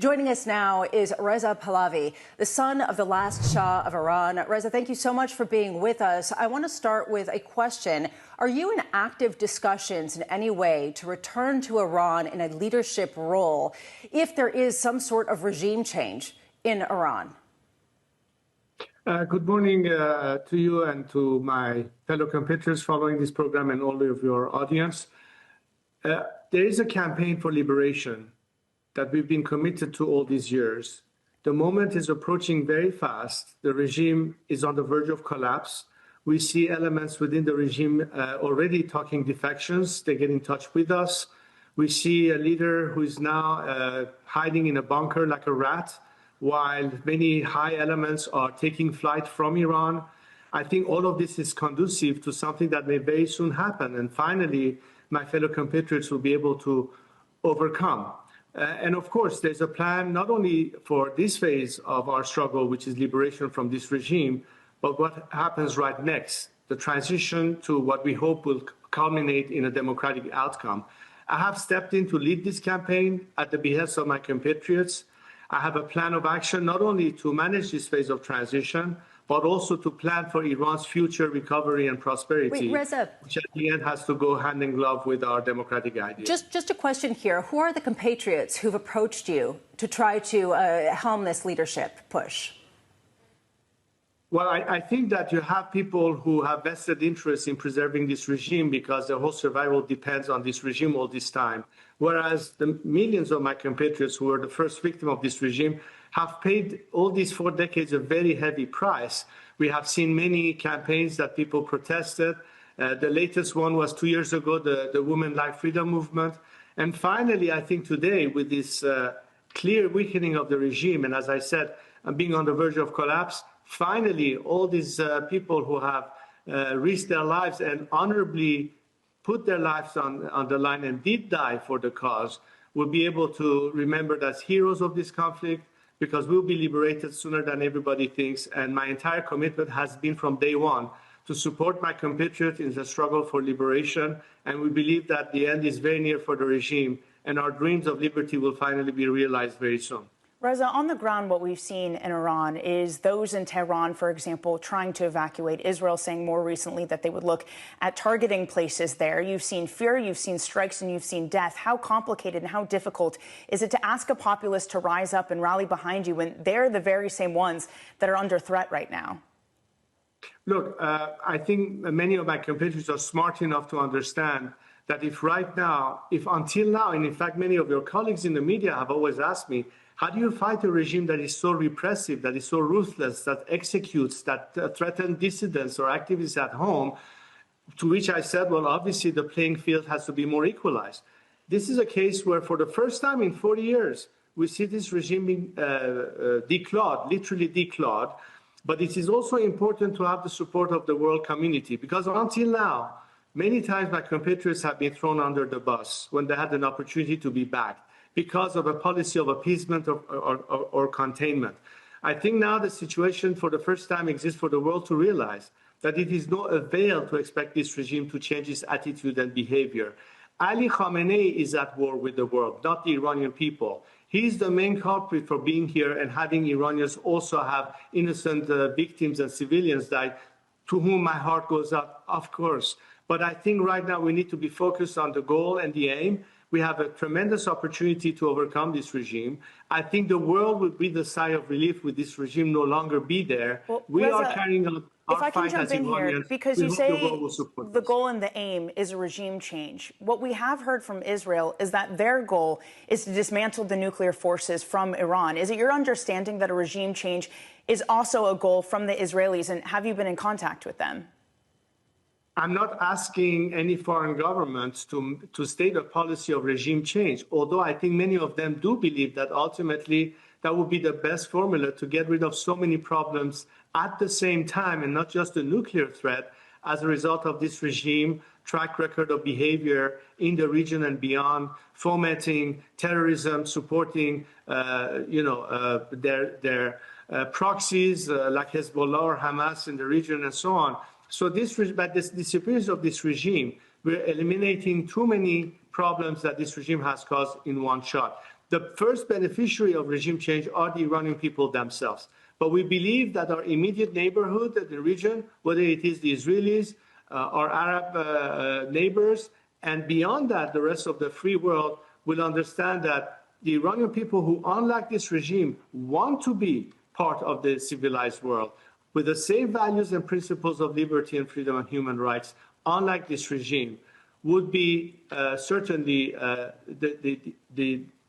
Joining us now is Reza Pahlavi, the son of the last Shah of Iran. Reza, thank you so much for being with us. I want to start with a question. Are you in active discussions in any way to return to Iran in a leadership role if there is some sort of regime change in Iran? Good morning to you and to my fellow compatriots following this program and all of your audience. There is a campaign for liberation that we've been committed to all these years. The moment is approaching very fast. The regime is on the verge of collapse. We see elements within the regime already talking defections. They get in touch with us. We see a leader who is now hiding in a bunker like a rat, while many high elements are taking flight from Iran. I think all of this is conducive to something that may very soon happen. And finally, my fellow compatriots will be able to overcome. And of course, there's a plan not only for this phase of our struggle, which is liberation from this regime, but what happens right next, the transition to what we hope will culminate in a democratic outcome. I have stepped in to lead this campaign at the behest of my compatriots. I have a plan of action not only to manage this phase of transition, but also to plan for Iran's future recovery and prosperity, Reza, which at the end has to go hand in glove with our democratic ideas. Just a question here. Who are the compatriots who've approached you to try to helm this leadership push? Well, I think that you have people who have vested interest in preserving this regime because their whole survival depends on this regime all this time. Whereas the millions of my compatriots who were the first victim of this regime have paid all these 4 decades a very heavy price. We have seen many campaigns that people protested. The latest one was 2 years ago, the Women Life Freedom Movement. And finally, I think today, with this clear weakening of the regime, and as I said, being on the verge of collapse, finally, all these people who have risked their lives and honorably put their lives on the line and did die for the cause will be able to remembered as heroes of this conflict, because we'll be liberated sooner than everybody thinks. And my entire commitment has been from day one to support my compatriots in the struggle for liberation. And we believe that the end is very near for the regime, and our dreams of liberty will finally be realized very soon. Reza, on the ground, what we've seen in Iran is those in Tehran, for example, trying to evacuate. Israel saying more recently that they would look at targeting places there. You've seen fear, you've seen strikes, and you've seen death. How complicated and how difficult is it to ask a populace to rise up and rally behind you when they're the very same ones that are under threat right now? Look, I think many of my compatriots are smart enough to understand that if until now, and in fact, many of your colleagues in the media have always asked me, how do you fight a regime that is so repressive, that is so ruthless, that executes, that threatens dissidents or activists at home? To which I said, well, obviously the playing field has to be more equalized. This is a case where for the first time in 40 years, we see this regime being declawed, literally declawed. But it is also important to have the support of the world community, because until now, many times my compatriots have been thrown under the bus when they had an opportunity to be backed, because of a policy of appeasement or containment. I think now the situation for the first time exists for the world to realize that it is no avail to expect this regime to change its attitude and behavior. Ali Khamenei is at war with the world, not the Iranian people. He is the main culprit for being here and having Iranians also have innocent victims and civilians die, to whom my heart goes out, of course. But I think right now we need to be focused on the goal and the aim. We have a tremendous opportunity to overcome this regime. I think the world will breathe a sigh of relief with this regime no longer be there. Well, we Reza, are carrying out our fight as Iranians. Because you say the goal and the aim is a regime change. What we have heard from Israel is that their goal is to dismantle the nuclear forces from Iran. Is it your understanding that a regime change is also a goal from the Israelis, and have you been in contact with them? I'm not asking any foreign governments to state a policy of regime change, although I think many of them do believe that ultimately that would be the best formula to get rid of so many problems at the same time, and not just the nuclear threat as a result of this regime track record of behavior in the region and beyond, fomenting terrorism, supporting their proxies like Hezbollah or Hamas in the region and so on. So the disappearance of this regime, we're eliminating too many problems that this regime has caused in one shot. The first beneficiary of regime change are the Iranian people themselves. But we believe that our immediate neighborhood, the region, whether it is the Israelis, our Arab neighbors, and beyond that, the rest of the free world will understand that the Iranian people who, unlike this regime, want to be part of the civilized world with the same values and principles of liberty and freedom and human rights, unlike this regime, would be certainly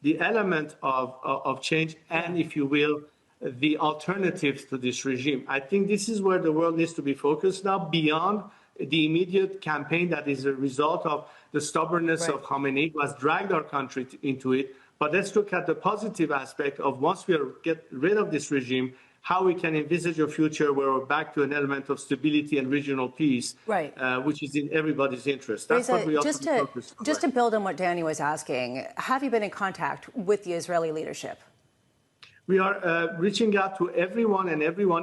the element of change and, if you will, the alternatives to this regime. I think this is where the world needs to be focused now, beyond the immediate campaign that is a result of the stubbornness of Khamenei, who has dragged our country into it. But let's look at the positive aspect of, once we get rid of this regime, how we can envisage a future where we're back to an element of stability and regional peace, which is in everybody's interest. That's Reza, what we also focus on. Just to build on what Danny was asking, have you been in contact with the Israeli leadership? We are reaching out to everyone,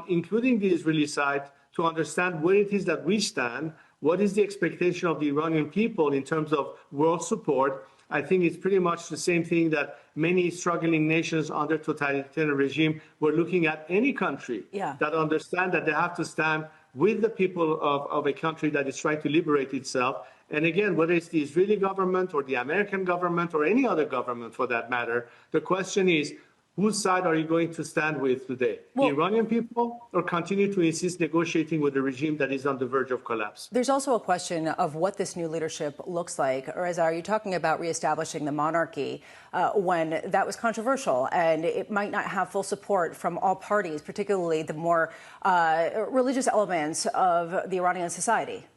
including the Israeli side, to understand where it is that we stand, what is the expectation of the Iranian people in terms of world support. I think it's pretty much the same thing that many struggling nations under totalitarian regime were looking at any country that understand that they have to stand with the people of a country that is trying to liberate itself. And again, whether it's the Israeli government or the American government or any other government for that matter, the question is, whose side are you going to stand with today? The Iranian people, or continue to insist negotiating with a regime that is on the verge of collapse? There's also a question of what this new leadership looks like. Reza, are you talking about reestablishing the monarchy when that was controversial and it might not have full support from all parties, particularly the more religious elements of the Iranian society?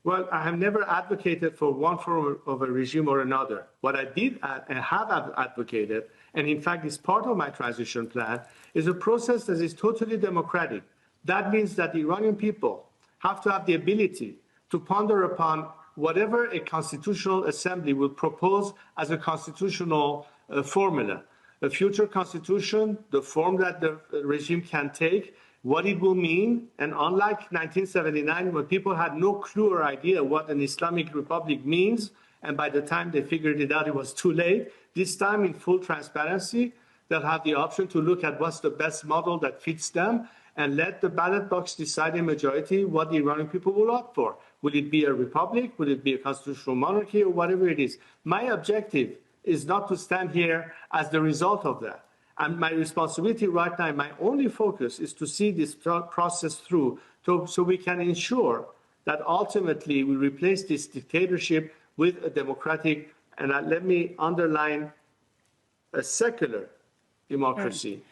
Well, I have never advocated for one form of a regime or another. What I did and have advocated, and in fact is part of my transition plan, is a process that is totally democratic. That means that the Iranian people have to have the ability to ponder upon whatever a constitutional assembly will propose as a constitutional formula. A future constitution, the form that the regime can take, what it will mean. And unlike 1979, when people had no clue or idea what an Islamic Republic means, and by the time they figured it out, it was too late, this time in full transparency, they'll have the option to look at what's the best model that fits them and let the ballot box decide in majority what the Iranian people will opt for. Will it be a republic? Will it be a constitutional monarchy, or whatever it is? My objective is not to stand here as the result of that. And my responsibility right now, my only focus, is to see this process through so we can ensure that ultimately we replace this dictatorship with a democratic, and let me underline, a secular democracy,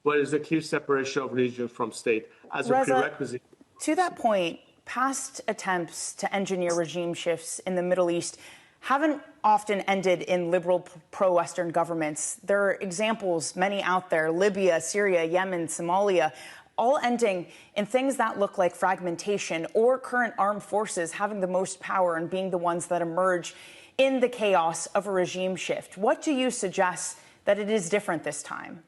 where there's a clear separation of religion from state as a prerequisite. To that point, past attempts to engineer regime shifts in the Middle East haven't often ended in liberal pro-Western governments. There are examples, many out there, Libya, Syria, Yemen, Somalia, all ending in things that look like fragmentation or current armed forces having the most power and being the ones that emerge in the chaos of a regime shift. What do you suggest that it is different this time?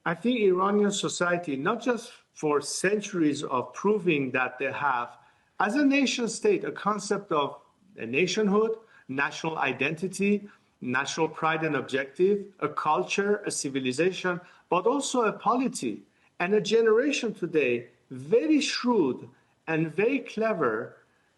I think Iranian society, not just for centuries of proving that they have, as a nation state, a concept of a nationhood, national identity, national pride and objective, a culture, a civilization, but also a polity. And a generation today, very shrewd and very clever,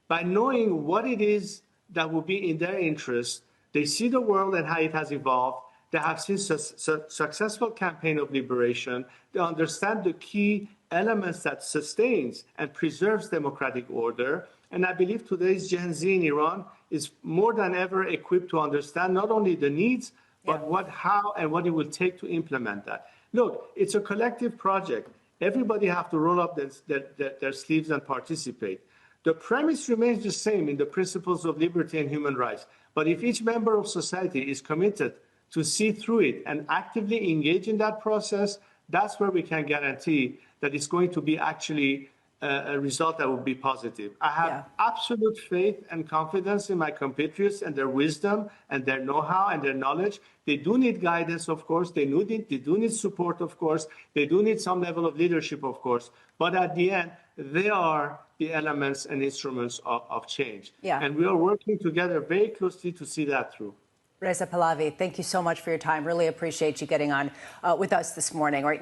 by knowing what it is that will be in their interest. They see the world and how it has evolved. They have seen successful campaign of liberation. They understand the key elements that sustains and preserves democratic order. And I believe today's Gen Z in Iran is more than ever equipped to understand not only the needs, but how and what it will take to implement that. Look, it's a collective project. Everybody have to roll up their sleeves and participate. The premise remains the same in the principles of liberty and human rights. But if each member of society is committed to see through it and actively engage in that process, that's where we can guarantee that it's going to be actually a result that will be positive. I have absolute faith and confidence in my compatriots and their wisdom and their know-how and their knowledge. They do need guidance, of course. They do need support, of course. They do need some level of leadership, of course. But at the end, they are the elements and instruments of change. Yeah. And we are working together very closely to see that through. Reza Pahlavi, thank you so much for your time. Really appreciate you getting on with us this morning. Right now.